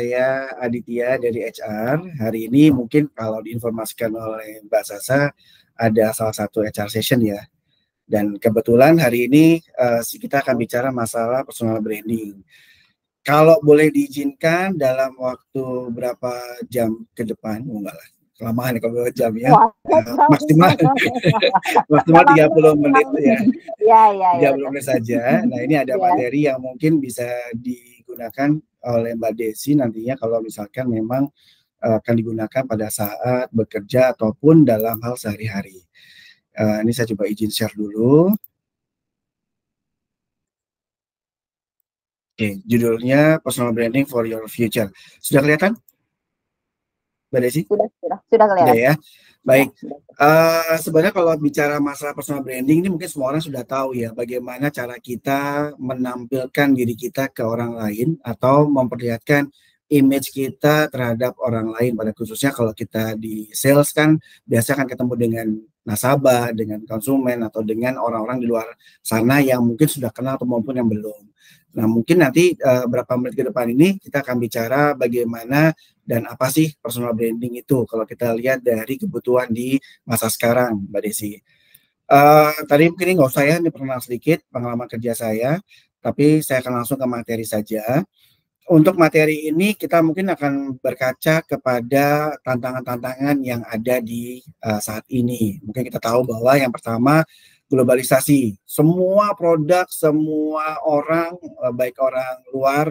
saya Aditya dari HR. Hari ini mungkin kalau diinformasikan oleh Mbak Sasa, ada salah satu HR session ya. Dan kebetulan hari ini kita akan bicara masalah personal branding. Kalau boleh diizinkan dalam waktu berapa jam ke depan, enggak lah, kelamaan kalau 2 jam ya. Maksimal maksimal 30 menit ya. Ya. 30 menit saja. Nah, ini ada materi yang mungkin bisa digunakan oleh Mbak Desi nantinya kalau misalkan memang akan digunakan pada saat bekerja ataupun dalam hal sehari-hari. Ini saya coba izin share dulu. Oke, judulnya Personal Branding for Your Future. Sudah kelihatan, Mbak Desi? Sudah kelihatan. Sudah ya. Baik. Sebenarnya kalau bicara masalah personal branding ini mungkin semua orang sudah tahu ya bagaimana cara kita menampilkan diri kita ke orang lain atau memperlihatkan image kita terhadap orang lain, pada khususnya kalau kita di sales kan biasa kan ketemu dengan nasabah, dengan konsumen atau dengan orang-orang di luar sana yang mungkin sudah kenal atau maupun yang belum. Nah, mungkin nanti berapa menit ke depan ini kita akan bicara bagaimana dan apa sih personal branding itu kalau kita lihat dari kebutuhan di masa sekarang, Mbak Desi. Tadi mungkin nggak usah ya, ini pernah sedikit pengalaman kerja saya, tapi saya akan langsung ke materi saja. Untuk materi ini kita mungkin akan berkaca kepada tantangan-tantangan yang ada di saat ini. Mungkin kita tahu bahwa yang pertama globalisasi. Semua produk, semua orang, baik orang luar,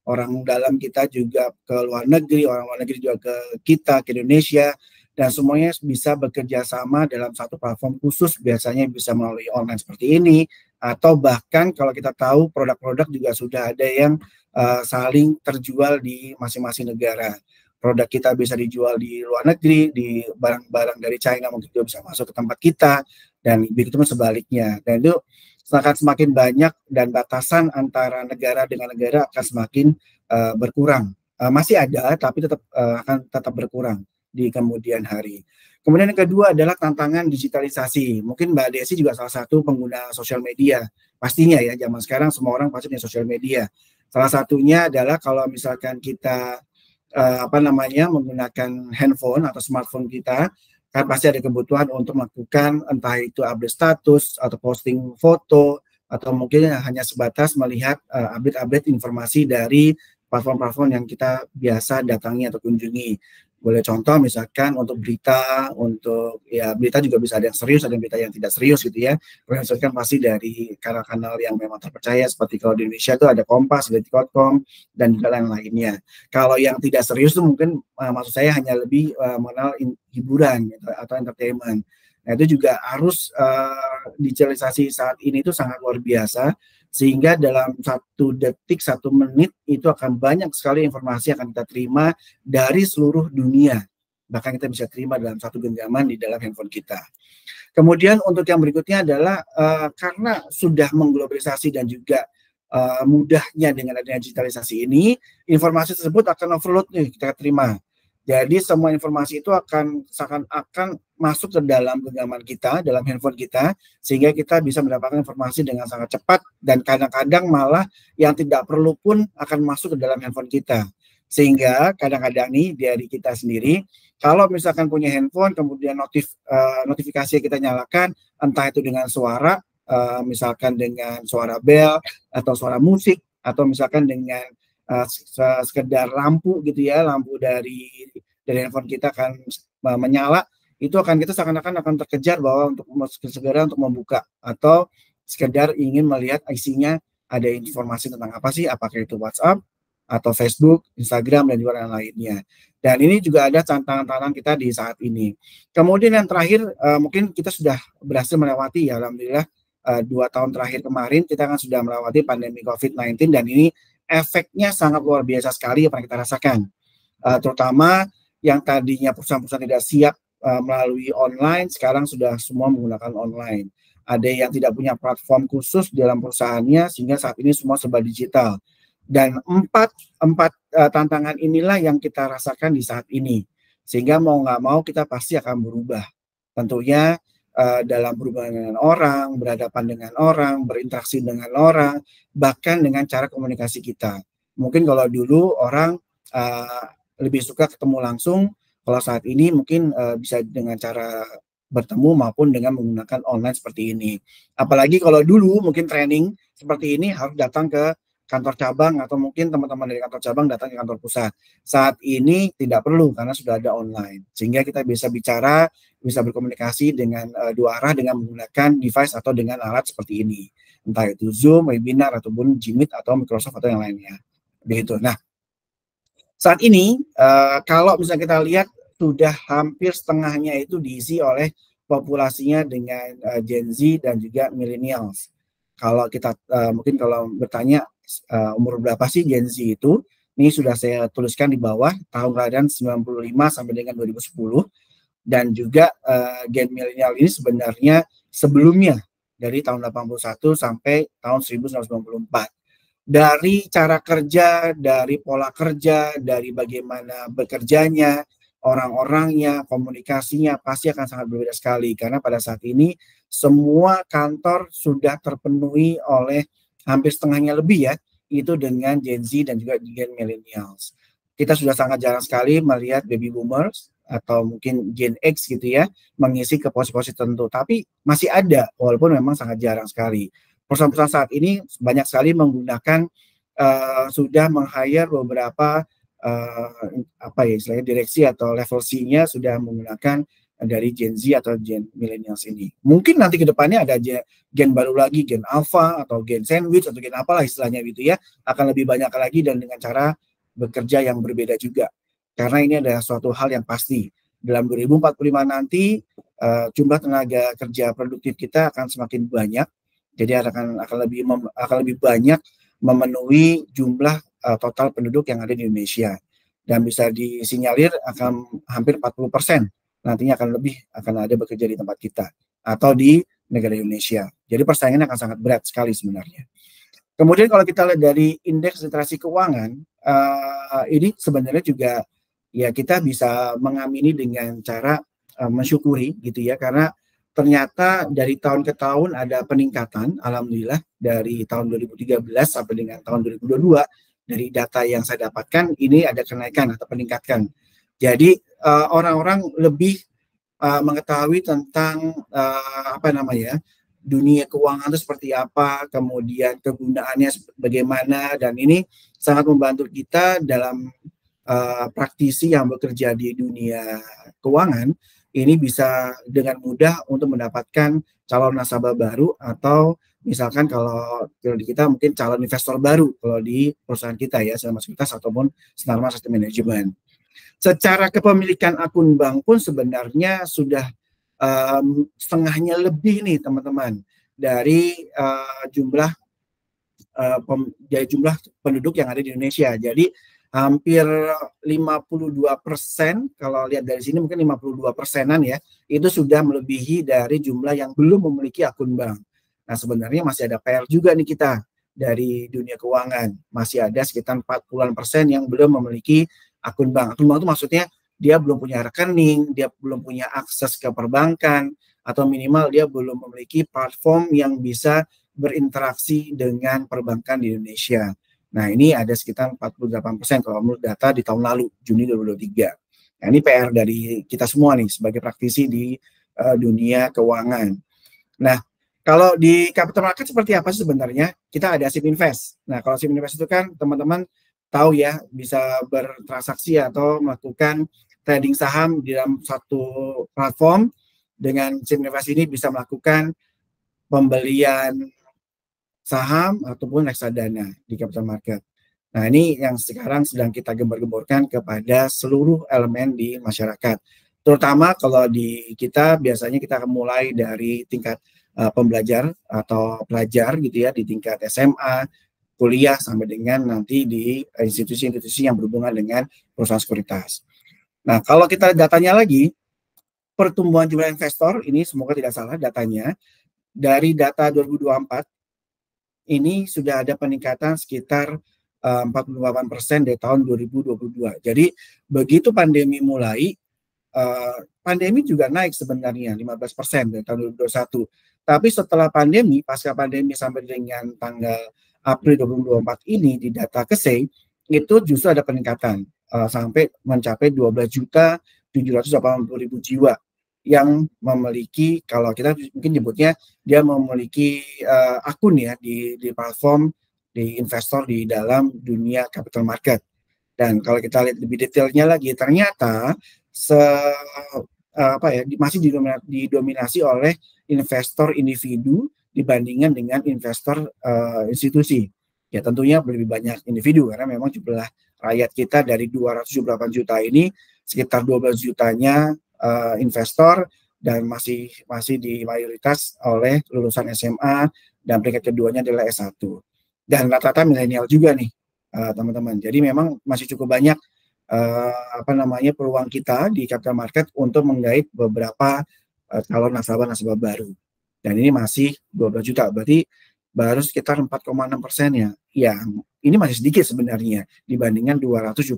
orang dalam kita juga ke luar negeri, orang luar negeri juga ke kita, ke Indonesia, dan semuanya bisa bekerja sama dalam satu platform khusus, biasanya bisa melalui online seperti ini, atau bahkan kalau kita tahu produk-produk juga sudah ada yang saling terjual di masing-masing negara. Produk kita bisa dijual di luar negeri, di barang-barang dari China mungkin juga bisa masuk ke tempat kita, dan begitu pun sebaliknya. Dan itu akan semakin banyak dan batasan antara negara dengan negara akan semakin berkurang. Masih ada, tapi akan tetap berkurang di kemudian hari. Kemudian yang kedua adalah tantangan digitalisasi. Mungkin Mbak Desi juga salah satu pengguna sosial media. Pastinya ya, zaman sekarang semua orang pasti punya sosial media. Salah satunya adalah kalau misalkan kita menggunakan handphone atau smartphone kita, kan pasti ada kebutuhan untuk melakukan entah itu update status atau posting foto atau mungkin hanya sebatas melihat update-update informasi dari platform-platform yang kita biasa datangi atau kunjungi. Boleh contoh misalkan untuk berita, untuk ya berita juga bisa ada yang serius, ada yang berita yang tidak serius gitu ya. Berdasarkan pasti dari kanal-kanal yang memang terpercaya, seperti kalau di Indonesia itu ada Kompas, Detik.com, dan juga lain-lainnya. Kalau yang tidak serius itu mungkin maksud saya hanya lebih mengenal hiburan gitu, atau entertainment. Nah itu juga harus digitalisasi saat ini itu sangat luar biasa, sehingga dalam 1 detik, 1 menit itu akan banyak sekali informasi yang akan kita terima dari seluruh dunia. Bahkan kita bisa terima dalam satu genggaman di dalam handphone kita. Kemudian untuk yang berikutnya adalah karena sudah mengglobalisasi dan juga mudahnya dengan adanya digitalisasi ini, informasi tersebut akan overload nih kita terima. Jadi semua informasi itu akan seakan-akan masuk ke dalam genggaman kita, dalam handphone kita, sehingga kita bisa mendapatkan informasi dengan sangat cepat, dan kadang-kadang malah yang tidak perlu pun akan masuk ke dalam handphone kita. Sehingga kadang-kadang nih dari kita sendiri, kalau misalkan punya handphone, kemudian notifikasi kita nyalakan, entah itu dengan suara, misalkan dengan suara bel, atau suara musik, atau misalkan dengan sekedar lampu gitu ya, lampu dari handphone kita akan menyala, itu akan kita seakan-akan akan terkejar bahwa untuk segera untuk membuka atau sekedar ingin melihat isinya ada informasi tentang apa sih, apakah itu WhatsApp atau Facebook, Instagram, dan juga lain-lainnya. Dan ini juga ada tantangan-tantangan kita di saat ini. Kemudian yang terakhir, mungkin kita sudah berhasil melewati ya, alhamdulillah 2 tahun terakhir kemarin kita kan sudah melewati pandemi COVID-19, dan ini efeknya sangat luar biasa sekali yang pernah kita rasakan. Terutama yang tadinya perusahaan-perusahaan tidak siap melalui online, sekarang sudah semua menggunakan online. Ada yang tidak punya platform khusus dalam perusahaannya, sehingga saat ini semua serba digital. Dan empat tantangan inilah yang kita rasakan di saat ini. Sehingga mau nggak mau kita pasti akan berubah. Tentunya dalam berhubungan dengan orang, berhadapan dengan orang, berinteraksi dengan orang, bahkan dengan cara komunikasi kita. Mungkin kalau dulu orang lebih suka ketemu langsung. Kalau saat ini mungkin bisa dengan cara bertemu maupun dengan menggunakan online seperti ini. Apalagi kalau dulu mungkin training seperti ini harus datang ke kantor cabang atau mungkin teman-teman dari kantor cabang datang ke kantor pusat. Saat ini tidak perlu karena sudah ada online. Sehingga kita bisa bicara, bisa berkomunikasi dengan dua arah dengan menggunakan device atau dengan alat seperti ini. Entah itu Zoom, webinar, ataupun Jimit atau Microsoft atau yang lainnya. Begitu. Nah, saat ini kalau misalnya kita lihat sudah hampir setengahnya itu diisi oleh populasinya dengan Gen Z dan juga millennials. Kalau kita mungkin kalau bertanya umur berapa sih Gen Z itu, ini sudah saya tuliskan di bawah, tahun kelahiran 95 sampai dengan 2010, dan juga Gen milenial ini sebenarnya sebelumnya dari tahun 81 sampai tahun 1994. Dari cara kerja, dari pola kerja, dari bagaimana bekerjanya, orang-orangnya, komunikasinya pasti akan sangat berbeda sekali karena pada saat ini semua kantor sudah terpenuhi oleh hampir setengahnya lebih ya, itu dengan Gen Z dan juga Gen Millennials. Kita sudah sangat jarang sekali melihat baby boomers atau mungkin Gen X gitu ya, mengisi ke posisi-posisi tertentu. Tapi masih ada, walaupun memang sangat jarang sekali. Perusahaan-perusahaan saat ini banyak sekali menggunakan, sudah meng-hire beberapa, apa ya istilahnya, direksi atau level C-nya sudah menggunakan dari Gen Z atau Gen Millennials ini. Mungkin nanti ke depannya ada gen baru lagi, Gen Alpha atau Gen Sandwich atau Gen apalah istilahnya gitu ya, akan lebih banyak lagi dan dengan cara bekerja yang berbeda juga. Karena ini adalah suatu hal yang pasti. Dalam 2045 nanti jumlah tenaga kerja produktif kita akan semakin banyak. Jadi akan lebih banyak memenuhi jumlah total penduduk yang ada di Indonesia. Dan bisa disinyalir akan hampir 40% nantinya akan ada bekerja di tempat kita atau di negara Indonesia. Jadi persaingannya akan sangat berat sekali sebenarnya. Kemudian kalau kita lihat dari indeks literasi keuangan, ini sebenarnya juga ya kita bisa mengamini dengan cara mensyukuri gitu ya, karena ternyata dari tahun ke tahun ada peningkatan, alhamdulillah dari tahun 2013 sampai dengan tahun 2022 dari data yang saya dapatkan ini ada kenaikan atau peningkatan. Jadi orang-orang lebih mengetahui tentang apa namanya dunia keuangan itu seperti apa, kemudian kegunaannya bagaimana, dan ini sangat membantu kita dalam praktisi yang bekerja di dunia keuangan ini bisa dengan mudah untuk mendapatkan calon nasabah baru atau misalkan kalau di kita mungkin calon investor baru kalau di perusahaan kita ya, Sinarmas Sekuritas ataupun Sinarmas Asset Management. Secara kepemilikan akun bank pun sebenarnya sudah setengahnya lebih nih teman-teman dari jumlah penduduk yang ada di Indonesia. Jadi hampir 52%, kalau lihat dari sini mungkin 52%-an ya, itu sudah melebihi dari jumlah yang belum memiliki akun bank. Nah sebenarnya masih ada PR juga nih kita dari dunia keuangan. Masih ada sekitar 40% yang belum memiliki akun bank. Akun bank itu maksudnya dia belum punya rekening, dia belum punya akses ke perbankan, atau minimal dia belum memiliki platform yang bisa berinteraksi dengan perbankan di Indonesia. Nah ini ada sekitar 48% kalau menurut data di tahun lalu, Juni 2023. Nah ini PR dari kita semua nih sebagai praktisi di dunia keuangan. Nah kalau di capital market seperti apa sih sebenarnya? Kita ada SIP Invest. Nah kalau SIP Invest itu kan teman-teman tahu ya, bisa bertransaksi atau melakukan trading saham di dalam satu platform. Dengan SIP Invest ini bisa melakukan pembelian saham ataupun reksadana di capital market. Nah ini yang sekarang sedang kita gembar-gemborkan kepada seluruh elemen di masyarakat. Terutama kalau di kita biasanya kita akan mulai dari tingkat pembelajar atau pelajar gitu ya, di tingkat SMA, kuliah, sampai dengan nanti di institusi-institusi yang berhubungan dengan perusahaan sekuritas. Nah, kalau kita datanya lagi, pertumbuhan jumlah investor, ini semoga tidak salah datanya, dari data 2024, ini sudah ada peningkatan sekitar 48% dari tahun 2022. Jadi, begitu pandemi mulai, pandemi juga naik sebenarnya 15% dari tahun 2021. Tapi setelah pandemi, pasca pandemi sampai dengan tanggal April 2024 ini di data KSEI itu justru ada peningkatan. sampai mencapai 12.780.000 jiwa yang memiliki, kalau kita mungkin nyebutnya dia memiliki akun ya di platform, di investor di dalam dunia capital market. Dan kalau kita lihat lebih detailnya lagi, ternyata masih didominasi oleh investor individu dibandingkan dengan investor institusi. Ya tentunya lebih banyak individu karena memang jumlah rakyat kita dari 278 juta ini sekitar 12 jutanya investor dan masih di mayoritas oleh lulusan SMA dan peringkat keduanya adalah S1. Dan rata-rata milenial juga nih teman-teman. Jadi memang masih cukup banyak peluang kita di capital market untuk menggait beberapa calon nasabah baru. Dan ini masih 12 juta, berarti baru sekitar 4,6% ya. Ya, ini masih sedikit sebenarnya dibandingkan 278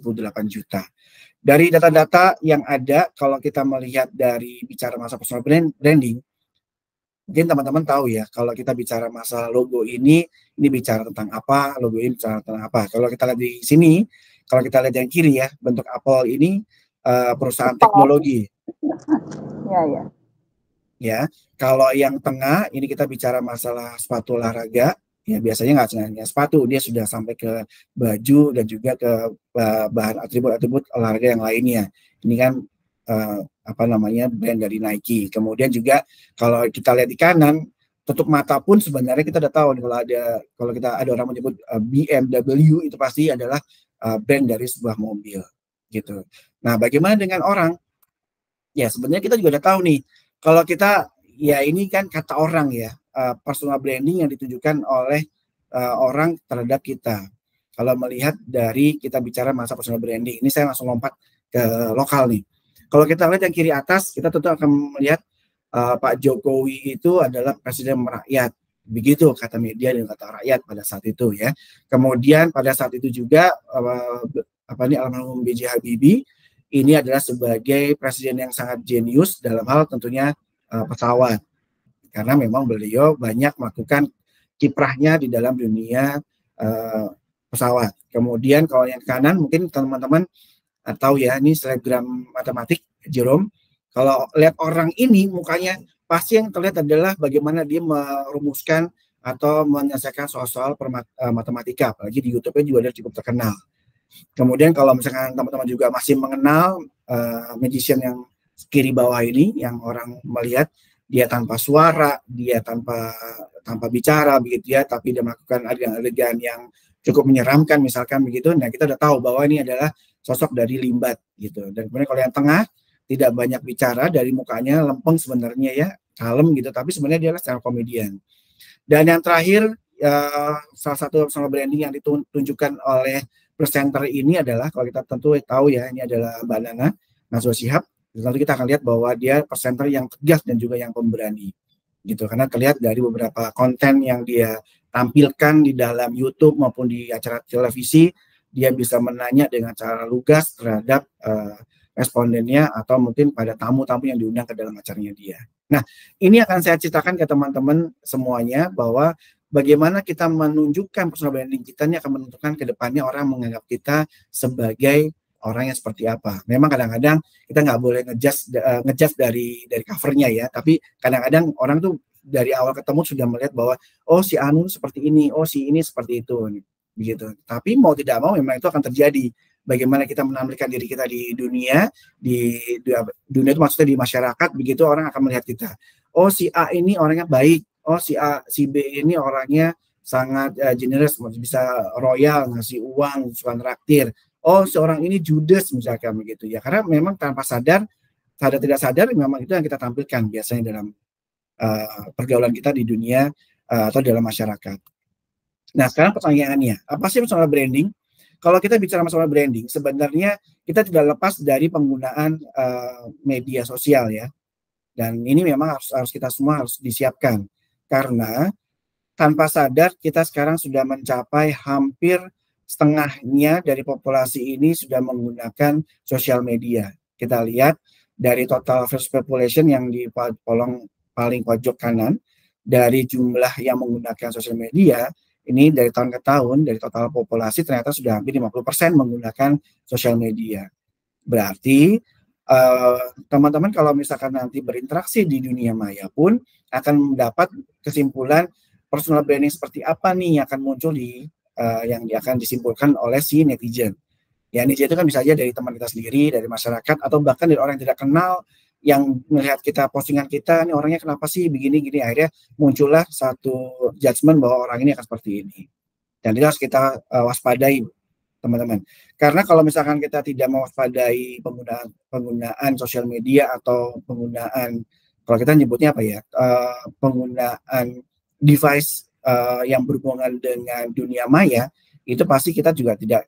juta. Dari data-data yang ada, kalau kita melihat dari bicara masa personal branding, mungkin teman-teman tahu ya, kalau kita bicara masa logo ini bicara tentang apa, logo ini bicara tentang apa. Kalau kita lihat di sini, kalau kita lihat yang kiri ya, bentuk Apple ini perusahaan teknologi. Ya. Ya, kalau yang tengah ini kita bicara masalah sepatu olahraga. Ya biasanya nggak hanya sepatu, dia sudah sampai ke baju dan juga ke bahan atribut olahraga yang lainnya. Ini kan brand dari Nike. Kemudian juga kalau kita lihat di kanan, tutup mata pun sebenarnya kita udah tahu nih, kalau kita ada orang menyebut BMW itu pasti adalah brand dari sebuah mobil gitu. Nah, bagaimana dengan orang? Ya sebenarnya kita juga udah tahu nih. Kalau kita, ya ini kan kata orang ya, personal branding yang ditujukan oleh orang terhadap kita. Kalau melihat dari kita bicara masa personal branding, ini saya langsung lompat ke lokal nih. Kalau kita lihat yang kiri atas, kita tentu akan melihat Pak Jokowi itu adalah presiden merakyat. Begitu kata media dan kata rakyat pada saat itu ya. Kemudian pada saat itu juga almarhum B.J. Habibie ini adalah sebagai presiden yang sangat jenius dalam hal tentunya pesawat. Karena memang beliau banyak melakukan kiprahnya di dalam dunia pesawat. Kemudian kalau yang kanan mungkin teman-teman tahu ya, ini selebgram matematik Jerome. Kalau lihat orang ini mukanya, pasti yang terlihat adalah bagaimana dia merumuskan atau menyelesaikan soal-soal matematika. Apalagi di YouTube-nya juga dia cukup terkenal. Kemudian kalau misalkan teman-teman juga masih mengenal magician yang kiri bawah ini, yang orang melihat dia tanpa suara, dia tanpa bicara begitu ya, tapi dia melakukan adegan yang cukup menyeramkan misalkan begitu. Nah, kita udah tahu bahwa ini adalah sosok dari Limbat gitu. Dan kemudian kalau yang tengah tidak banyak bicara, dari mukanya lempeng sebenarnya ya, kalem gitu, tapi sebenarnya dia adalah stand-up comedian. Dan yang terakhir salah satu personal branding yang ditunjukkan oleh presenter ini adalah, kalau kita tentu tahu ya, ini adalah Mbak Nana Najwa Shihab. Lalu kita akan lihat bahwa dia presenter yang tegas dan juga yang pemberani gitu, karena terlihat dari beberapa konten yang dia tampilkan di dalam YouTube maupun di acara televisi, dia bisa menanya dengan cara lugas terhadap respondennya atau mungkin pada tamu-tamu yang diundang ke dalam acaranya dia. Nah, ini akan saya ceritakan ke teman-teman semuanya bahwa bagaimana kita menunjukkan personal branding kita ini akan menentukan ke depannya orang menganggap kita sebagai orang yang seperti apa. Memang kadang-kadang kita nggak boleh ngejudge dari covernya ya, tapi kadang-kadang orang tuh dari awal ketemu sudah melihat bahwa oh si Anu seperti ini, oh si ini seperti itu, begitu. Tapi mau tidak mau memang itu akan terjadi. Bagaimana kita menampilkan diri kita di dunia, di dunia itu maksudnya di masyarakat, begitu orang akan melihat kita. Oh si A ini orangnya baik. Oh si B ini orangnya sangat generous, bisa royal, ngasih uang, suka traktir. Oh seorang ini judes misalkan begitu ya, karena memang tanpa sadar tidak sadar memang itu yang kita tampilkan biasanya dalam pergaulan kita di dunia atau dalam masyarakat. Nah sekarang pertanyaannya, apa sih personal branding? Kalau kita bicara masalah branding, sebenarnya kita tidak lepas dari penggunaan media sosial ya. Dan ini memang harus kita semua harus disiapkan. Karena tanpa sadar kita sekarang sudah mencapai hampir setengahnya dari populasi ini sudah menggunakan sosial media. Kita lihat dari total first population yang di kolom paling pojok kanan, dari jumlah yang menggunakan sosial media, ini dari tahun ke tahun, dari total populasi ternyata sudah hampir 50% menggunakan sosial media. Berarti teman-teman kalau misalkan nanti berinteraksi di dunia maya pun akan mendapat kesimpulan personal branding seperti apa nih yang akan muncul yang akan disimpulkan oleh si netizen. Ya, netizen itu kan bisa aja dari teman kita sendiri, dari masyarakat, atau bahkan dari orang yang tidak kenal yang melihat kita postingan kita, ini orangnya kenapa sih begini-gini, akhirnya muncullah satu judgement bahwa orang ini akan seperti ini. Dan itu harus kita waspadai, teman-teman. Karena kalau misalkan kita tidak mewaspadai penggunaan sosial media atau penggunaan, kalau kita nyebutnya apa ya, penggunaan device yang berhubungan dengan dunia maya, itu pasti kita tidak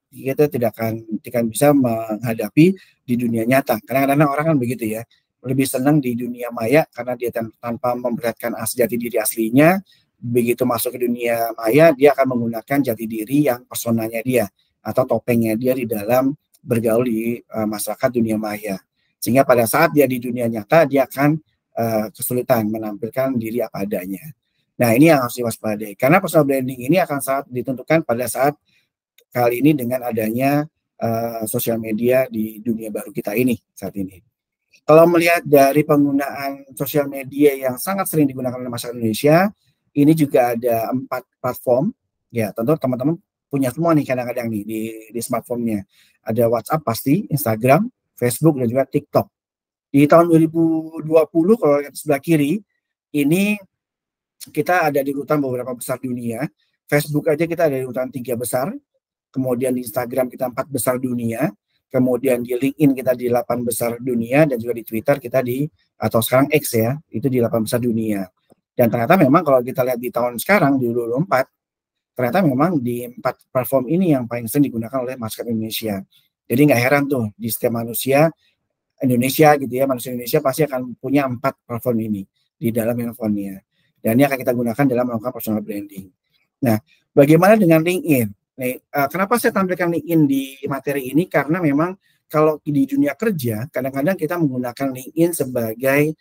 akan bisa menghadapi di dunia nyata. Kadang-kadang orang kan begitu ya, lebih senang di dunia maya karena dia tanpa memperlihatkan jati diri aslinya. Begitu masuk ke dunia maya, dia akan menggunakan jati diri yang personanya dia atau topengnya dia di dalam bergaul di masyarakat dunia maya. Sehingga pada saat dia di dunia nyata, dia akan kesulitan menampilkan diri apa adanya. Nah, ini yang harus diwaspadai. Karena personal branding ini akan sangat ditentukan pada saat kali ini dengan adanya sosial media di dunia baru kita ini saat ini. Kalau melihat dari penggunaan sosial media yang sangat sering digunakan oleh masyarakat Indonesia, ini juga ada 4 platform. Ya, tentu teman-teman punya semua nih kadang-kadang nih di smartphone-nya. Ada WhatsApp pasti, Instagram, Facebook, dan juga TikTok. Di tahun 2020, kalau lihat sebelah kiri, ini kita ada di urutan beberapa besar dunia. Facebook aja kita ada di urutan 3 besar. Kemudian di Instagram kita 4 besar dunia. Kemudian di LinkedIn kita di 8 besar dunia, dan juga di Twitter kita atau sekarang X ya, itu di 8 besar dunia. Dan ternyata memang kalau kita lihat di tahun sekarang, di 2024, ternyata memang di 4 platform ini yang paling sering digunakan oleh masyarakat Indonesia. Jadi nggak heran tuh, di setiap manusia Indonesia gitu ya, manusia Indonesia pasti akan punya 4 platform ini di dalam handphone-nya. Dan ini akan kita gunakan dalam melakukan personal branding. Nah, bagaimana dengan LinkedIn? Kenapa saya tampilkan LinkedIn di materi ini? Karena memang kalau di dunia kerja, kadang-kadang kita menggunakan LinkedIn sebagai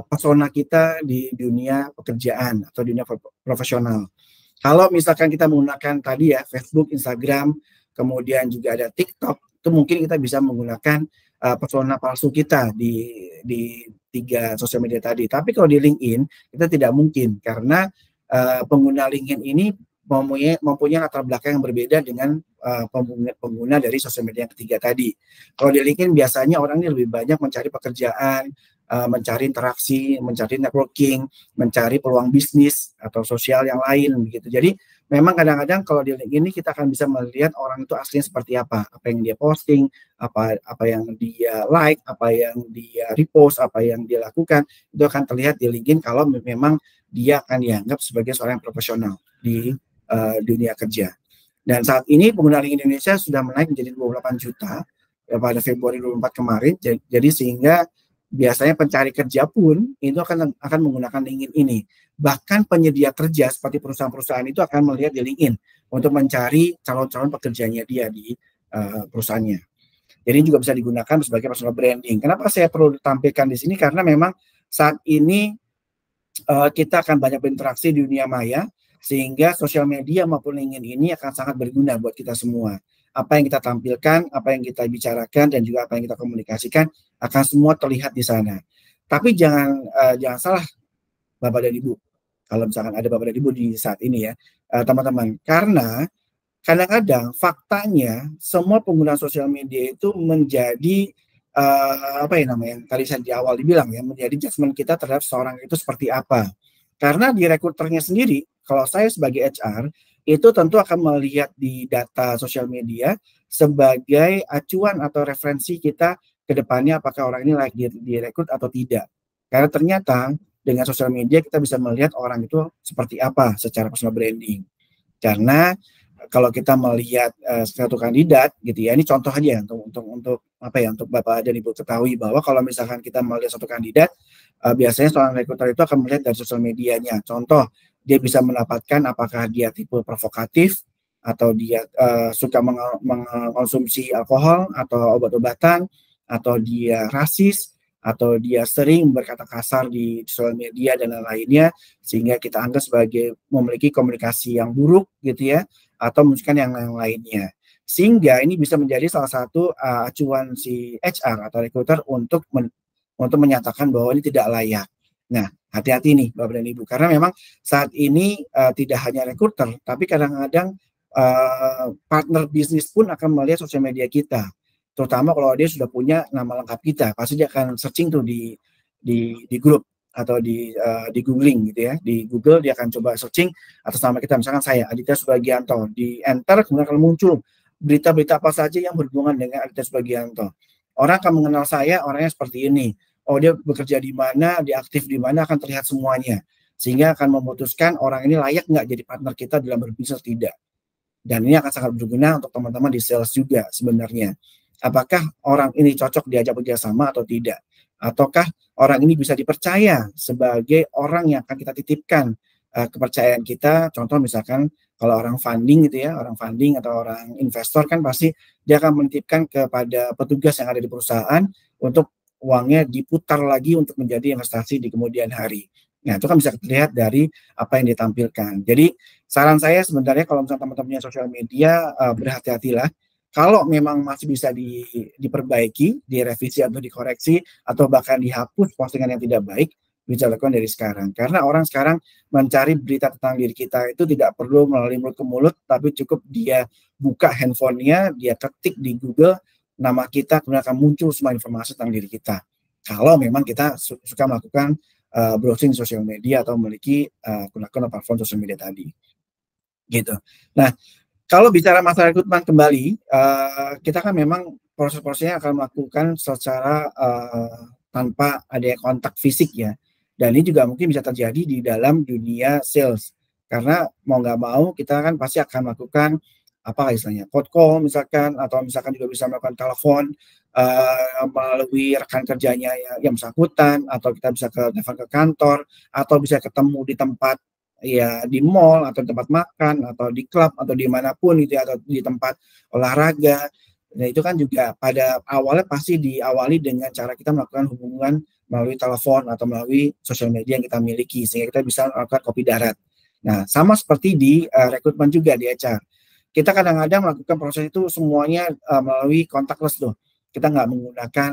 persona kita di dunia pekerjaan atau dunia profesional. Kalau misalkan kita menggunakan tadi ya Facebook, Instagram, kemudian juga ada TikTok, itu mungkin kita bisa menggunakan persona palsu kita di 3 sosial media tadi. Tapi kalau di LinkedIn kita tidak mungkin, karena pengguna LinkedIn ini mempunyai latar belakang yang berbeda dengan pengguna dari sosial media yang ketiga tadi. Kalau di LinkedIn biasanya orang ini lebih banyak mencari pekerjaan, mencari interaksi, mencari networking, mencari peluang bisnis atau sosial yang lain begitu. Jadi memang kadang-kadang kalau di LinkedIn ini kita akan bisa melihat orang itu aslinya seperti apa yang dia posting, apa yang dia like, apa yang dia repost, apa yang dia lakukan, itu akan terlihat di LinkedIn kalau memang dia akan dianggap sebagai seorang profesional di dunia kerja. Dan saat ini pengguna LinkedIn Indonesia sudah menaik menjadi 28 juta pada Februari 2024 kemarin. Jadi sehingga biasanya pencari kerja pun itu akan menggunakan LinkedIn ini. Bahkan penyedia kerja seperti perusahaan-perusahaan itu akan melihat di LinkedIn untuk mencari calon-calon pekerjaannya dia di perusahaannya. Jadi juga bisa digunakan sebagai personal branding. Kenapa saya perlu tampilkan di sini? Karena memang saat ini kita akan banyak berinteraksi di dunia maya, sehingga sosial media maupun LinkedIn ini akan sangat berguna buat kita semua. Apa yang kita tampilkan, apa yang kita bicarakan, dan juga apa yang kita komunikasikan akan semua terlihat di sana. Tapi jangan salah Bapak dan Ibu, kalau misalkan ada Bapak dan Ibu di saat ini ya, teman-teman. Karena kadang-kadang faktanya semua pengguna sosial media itu menjadi yang tadi saya di awal dibilang ya, menjadi judgement kita terhadap seorang itu seperti apa. Karena di rekruternya sendiri, kalau saya sebagai HR, itu tentu akan melihat di data sosial media sebagai acuan atau referensi kita ke depannya apakah orang ini layak direkrut atau tidak. Karena ternyata dengan sosial media kita bisa melihat orang itu seperti apa secara personal branding. Karena kalau kita melihat satu kandidat gitu ya, ini contoh aja untuk Bapak dan Ibu ketahui bahwa kalau misalkan kita melihat satu kandidat, biasanya seorang rekruter itu akan melihat dari sosial medianya. Contoh, dia bisa mendapatkan apakah dia tipe provokatif atau dia suka mengkonsumsi alkohol atau obat-obatan, atau dia rasis, atau dia sering berkata kasar di sosial media dan lain-lainnya, sehingga kita anggap sebagai memiliki komunikasi yang buruk gitu ya, atau mungkin yang lainnya. Sehingga ini bisa menjadi salah satu acuan si HR atau recruiter untuk menyatakan bahwa ini tidak layak. Nah, hati-hati nih Bapak dan Ibu, karena memang saat ini tidak hanya recruiter, tapi kadang-kadang partner bisnis pun akan melihat sosial media kita. Terutama kalau dia sudah punya nama lengkap kita, pasti dia akan searching tuh di grup atau di googling gitu ya. Di Google dia akan coba searching atas nama kita, misalkan saya Aditya Subagianto, di enter kemudian akan muncul berita-berita apa saja yang berhubungan dengan Aditya Subagianto. Orang akan mengenal saya, orangnya seperti ini. Oh, dia bekerja di mana, dia aktif di mana, akan terlihat semuanya. Sehingga akan memutuskan orang ini layak nggak jadi partner kita dalam berbisnis tidak. Dan ini akan sangat berguna untuk teman-teman di sales juga sebenarnya. Apakah orang ini cocok diajak bekerjasama atau tidak? Ataukah orang ini bisa dipercaya sebagai orang yang akan kita titipkan kepercayaan kita? Contoh misalkan kalau orang funding gitu ya, orang funding atau orang investor kan pasti dia akan menitipkan kepada petugas yang ada di perusahaan untuk uangnya diputar lagi untuk menjadi investasi di kemudian hari. Nah, itu kan bisa terlihat dari apa yang ditampilkan. Jadi, saran saya sebenarnya kalau misalnya teman-teman punya sosial media, berhati-hatilah. Kalau memang masih bisa diperbaiki, direvisi atau dikoreksi, atau bahkan dihapus postingan yang tidak baik, bisa lakukan dari sekarang. Karena orang sekarang mencari berita tentang diri kita itu tidak perlu melalui mulut ke mulut, tapi cukup dia buka handphonenya, dia ketik di Google nama kita, kemudian akan muncul semua informasi tentang diri kita. Kalau memang kita suka melakukan browsing sosial media atau memiliki akun-akun platform sosial media tadi. Gitu. Nah, kalau bicara masalah rekrutmen kembali, kita kan memang proses-prosesnya akan melakukan secara tanpa ada kontak fisik ya. Dan ini juga mungkin bisa terjadi di dalam dunia sales. Karena mau nggak mau kita kan pasti akan melakukan apa istilahnya, cold call misalkan, atau misalkan juga bisa melakukan telepon melalui rekan kerjanya yang bersangkutan, atau kita bisa telepon ke kantor, atau bisa ketemu di tempat ya di mall atau tempat makan atau di klub atau dimanapun gitu ya, atau di tempat olahraga. Nah itu kan juga pada awalnya pasti diawali dengan cara kita melakukan hubungan melalui telepon atau melalui sosial media yang kita miliki sehingga kita bisa melakukan kopi darat. Nah sama seperti di rekrutmen juga di HR. Kita kadang-kadang melakukan proses itu semuanya melalui contactless tuh. Kita nggak menggunakan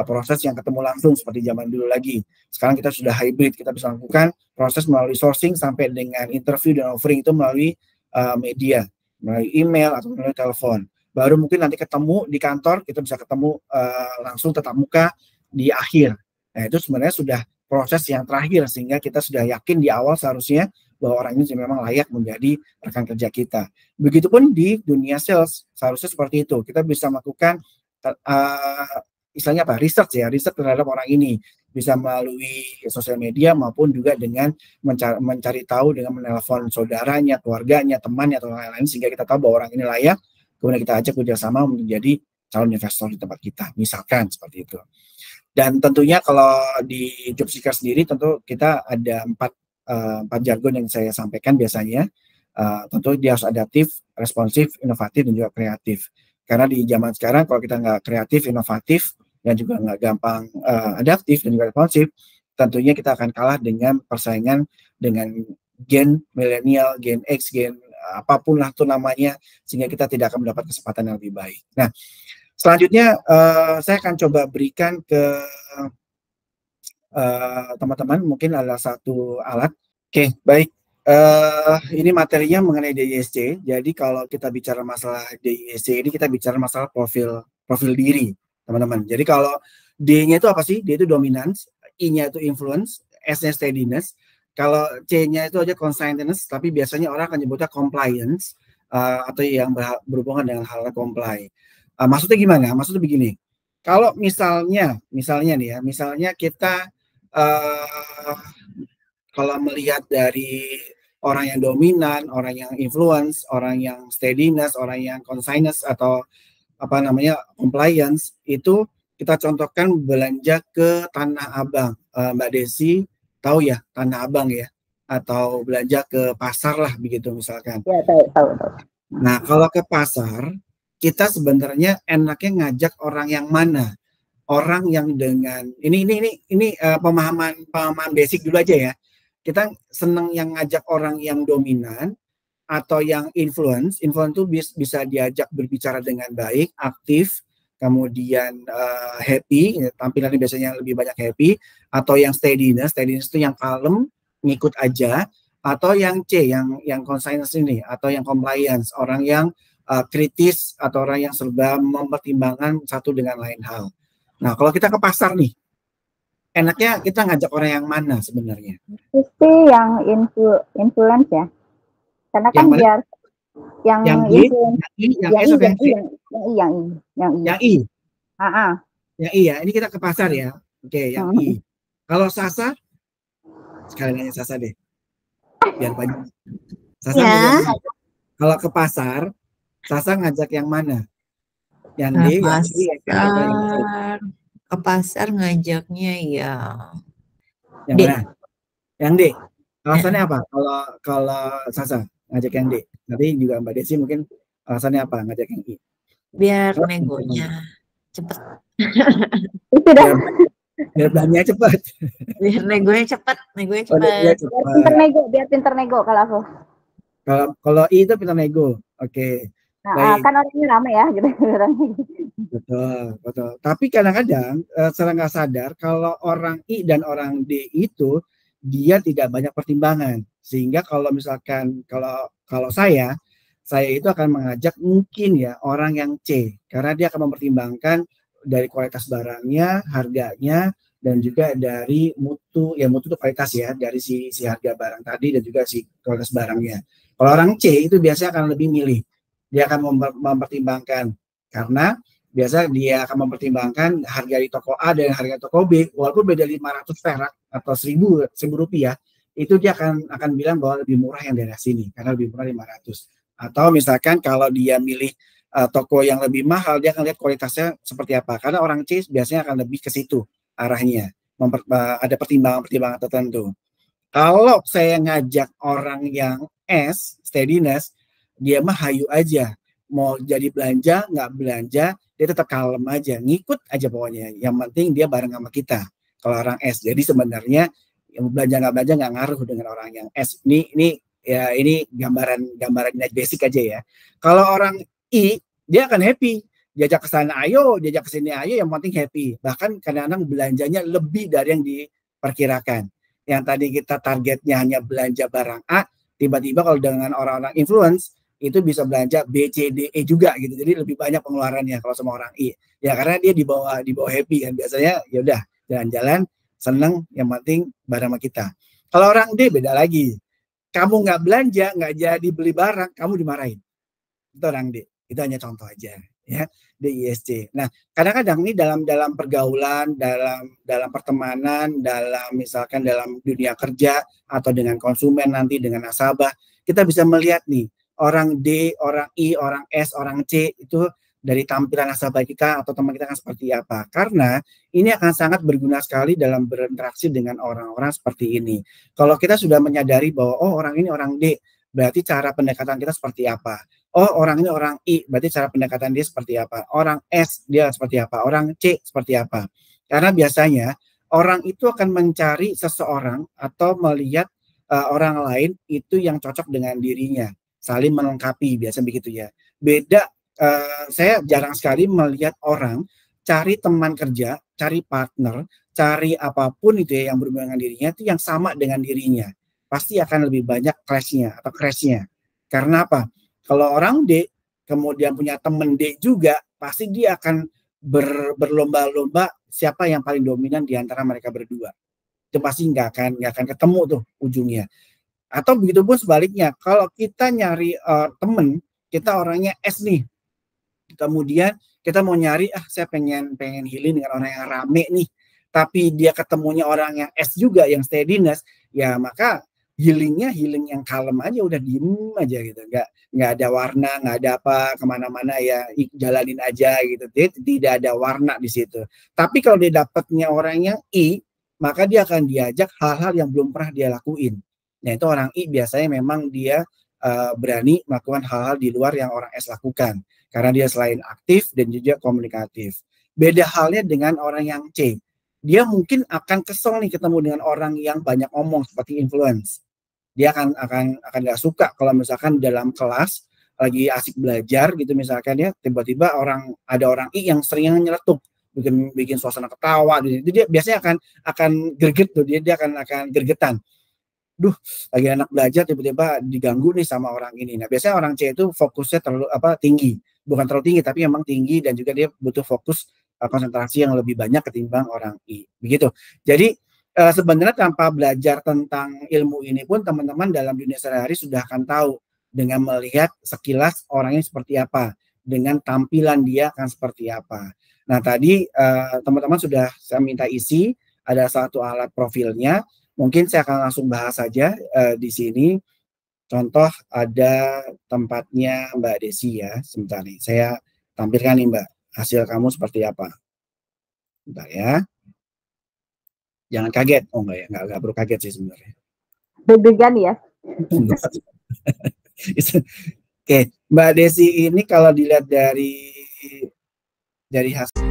proses yang ketemu langsung seperti zaman dulu lagi. Sekarang kita sudah hybrid, kita bisa lakukan proses melalui sourcing sampai dengan interview dan offering itu melalui media, melalui email atau melalui telepon. Baru mungkin nanti ketemu di kantor, kita bisa ketemu langsung tatap muka di akhir. Nah itu sebenarnya sudah proses yang terakhir sehingga kita sudah yakin di awal seharusnya bahwa orang ini memang layak menjadi rekan kerja kita. Begitupun di dunia sales, seharusnya seperti itu. Kita bisa melakukan istilahnya apa? Riset terhadap orang ini bisa melalui sosial media maupun juga dengan mencari tahu dengan menelpon saudaranya, keluarganya, temannya atau lain-lain sehingga kita tahu bahwa orang ini layak, kemudian kita ajak kerjasama untuk menjadi calon investor di tempat kita, misalkan seperti itu. Dan tentunya kalau di job seeker sendiri tentu kita ada empat jargon yang saya sampaikan biasanya. Tentu dia harus adaptif, responsif, inovatif, dan juga kreatif. Karena di zaman sekarang kalau kita nggak kreatif, inovatif, dan juga nggak gampang adaptif dan juga responsif, tentunya kita akan kalah dengan persaingan dengan gen milenial, gen X, gen apapun lah itu namanya, sehingga kita tidak akan mendapat kesempatan yang lebih baik. Nah, selanjutnya saya akan coba berikan ke teman-teman, mungkin ada satu alat. Oke, baik. Ini materinya mengenai DISC. Jadi kalau kita bicara masalah DISC ini kita bicara masalah profil diri, teman-teman. Jadi kalau D-nya itu apa sih? D itu dominance, I-nya itu influence, S-nya steadiness. Kalau C-nya itu aja conscientiousness, tapi biasanya orang akan nyebutnya compliance atau yang berhubungan dengan hal comply. Maksudnya gimana? Maksudnya begini. Kalau misalnya nih ya, misalnya kita kalau melihat dari orang yang dominan, orang yang influence, orang yang steadiness, orang yang conscientiousness atau apa namanya compliance, itu kita contohkan belanja ke Tanah Abang. Mbak Desi tahu ya Tanah Abang ya, atau belanja ke pasar lah begitu misalkan. Ya, tahu. Nah kalau ke pasar kita sebenarnya enaknya ngajak orang yang mana? orang yang dengan ini pemahaman basic dulu aja ya. Kita senang yang ngajak orang yang dominan atau yang influence itu bisa diajak berbicara dengan baik, aktif, kemudian happy, tampilannya biasanya lebih banyak happy, atau yang steadiness itu yang kalem, ngikut aja, atau yang C, yang conscience ini, atau yang compliance, orang yang kritis atau orang yang serba mempertimbangkan satu dengan lain hal. Nah, kalau kita ke pasar nih, enaknya kita ngajak orang yang mana sebenarnya? Pasti yang influence ya. Karena kan biar yang influence, yang I. Yang I ya. Ini kita ke pasar ya. Oke, yang I. Kalau Sasa, sekali nanya Sasa deh. Biar banyak. Sasa ya. Kalau ke pasar, Sasa ngajak yang mana? Yang D, yang I, ke pasar ngajaknya ya. Yang D. Mana? Yang D. Alasannya apa? Kalau Sasa ngajak yang D. Nanti juga Mbak Desi mungkin alasannya apa ngajak yang I? Biar negonya cepet. Itu dah. Biar belanja cepat. Biar negonya cepat. Biar pinter nego kalau aku. Kalau I itu pinter nego. Oke. Nah, kan orangnya ramai ya gitu. Betul. Tapi kadang-kadang secara nggak sadar kalau orang I dan orang D itu dia tidak banyak pertimbangan. Sehingga kalau misalkan kalau saya itu akan mengajak mungkin ya orang yang C, karena dia akan mempertimbangkan dari kualitas barangnya, harganya, dan juga dari mutu itu kualitas ya, dari si harga barang tadi dan juga si kualitas barangnya. Kalau orang C itu biasanya akan lebih milih, dia akan mempertimbangkan, karena biasa dia akan mempertimbangkan harga di toko A dan harga di toko B, walaupun beda 500 perak atau 1000 rupiah, itu dia akan bilang bahwa lebih murah yang daerah sini, karena lebih murah 500. Atau misalkan kalau dia milih toko yang lebih mahal, dia akan lihat kualitasnya seperti apa. Karena orang C biasanya akan lebih ke situ arahnya. Ada pertimbangan-pertimbangan tertentu. Kalau saya ngajak orang yang S, steadiness, dia mah hayu aja. Mau jadi belanja, nggak belanja, dia tetap kalem aja. Ngikut aja pokoknya. Yang penting dia bareng sama kita. Kalau orang S. Jadi sebenarnya yang belanja nggak ngaruh dengan orang yang S. Ini gambaran basic aja ya. Kalau orang I, dia akan happy. Diajak ke sana ayo, diajak ke sini ayo, yang penting happy. Bahkan kadang-kadang belanjanya lebih dari yang diperkirakan. Yang tadi kita targetnya hanya belanja barang A, tiba-tiba kalau dengan orang-orang influence itu bisa belanja B, C, D, E juga gitu. Jadi lebih banyak pengeluarannya kalau sama orang I. Ya karena dia dibawa happy kan. Biasanya ya udah jalan-jalan, seneng, yang penting barang sama kita. Kalau orang D beda lagi. Kamu nggak belanja, nggak jadi beli barang, kamu dimarahin. Itu orang D. Itu hanya contoh aja, ya. DISC. Nah, kadang-kadang ini dalam pergaulan, dalam pertemanan, misalkan dalam dunia kerja atau dengan konsumen nanti dengan nasabah, kita bisa melihat nih orang D, orang I, orang S, orang C itu dari tampilan nasabah kita atau teman kita kan seperti apa. Karena ini akan sangat berguna sekali dalam berinteraksi dengan orang-orang seperti ini. Kalau kita sudah menyadari bahwa orang ini orang D, berarti cara pendekatan kita seperti apa. Orang ini orang I, berarti cara pendekatan dia seperti apa. Orang S, dia seperti apa. Orang C, seperti apa. Karena biasanya orang itu akan mencari seseorang atau melihat orang lain itu yang cocok dengan dirinya. Saling melengkapi, biasa begitu ya. Beda, saya jarang sekali melihat orang cari teman kerja, cari partner, cari apapun itu ya yang berhubungan dengan dirinya itu yang sama dengan dirinya. Pasti akan lebih banyak crashnya. Karena apa? Kalau orang D kemudian punya teman D juga, pasti dia akan berlomba-lomba siapa yang paling dominan di antara mereka berdua. Itu pasti nggak akan ketemu tuh ujungnya. Atau begitu pun sebaliknya, kalau kita nyari temen, kita orangnya S nih, kemudian kita mau nyari, saya pengen healing dengan orang yang rame nih, tapi dia ketemunya orang yang S juga, yang steadiness, ya maka healing yang kalem aja, udah diem aja gitu, nggak ada warna, nggak ada apa kemana-mana ya, jalanin aja gitu, tidak ada warna di situ. Tapi kalau dia dapatnya orang yang I, maka dia akan diajak hal-hal yang belum pernah dia lakuin. Nah itu orang I biasanya memang dia berani melakukan hal-hal di luar yang orang S lakukan. Karena dia selain aktif dan juga komunikatif. Beda halnya dengan orang yang C. Dia mungkin akan kesel nih ketemu dengan orang yang banyak ngomong seperti influence. Dia akan nggak suka kalau misalkan dalam kelas lagi asik belajar gitu misalkan ya, tiba-tiba ada orang I yang sering nyeletuk, bikin suasana ketawa, itu dia biasanya akan greget tuh, dia akan gregetan. Duh, lagi anak belajar tiba-tiba diganggu nih sama orang ini. Nah, biasanya orang C itu fokusnya tinggi. Bukan terlalu tinggi, tapi memang tinggi, dan juga dia butuh fokus konsentrasi yang lebih banyak ketimbang orang I. Begitu. Jadi sebenarnya tanpa belajar tentang ilmu ini pun teman-teman dalam dunia sehari-hari sudah akan tahu dengan melihat sekilas orangnya seperti apa, dengan tampilan dia akan seperti apa. Nah, tadi teman-teman sudah saya minta isi, ada satu alat profilnya. Mungkin saya akan langsung bahas saja di sini. Contoh ada tempatnya Mbak Desi ya. Sebentar nih, saya tampilkan nih Mbak, hasil kamu seperti apa. Bentar ya. Jangan kaget. Oh enggak ya, enggak perlu kaget sih sebenarnya. Deg-degan ya. Oke, Mbak Desi ini kalau dilihat dari hasil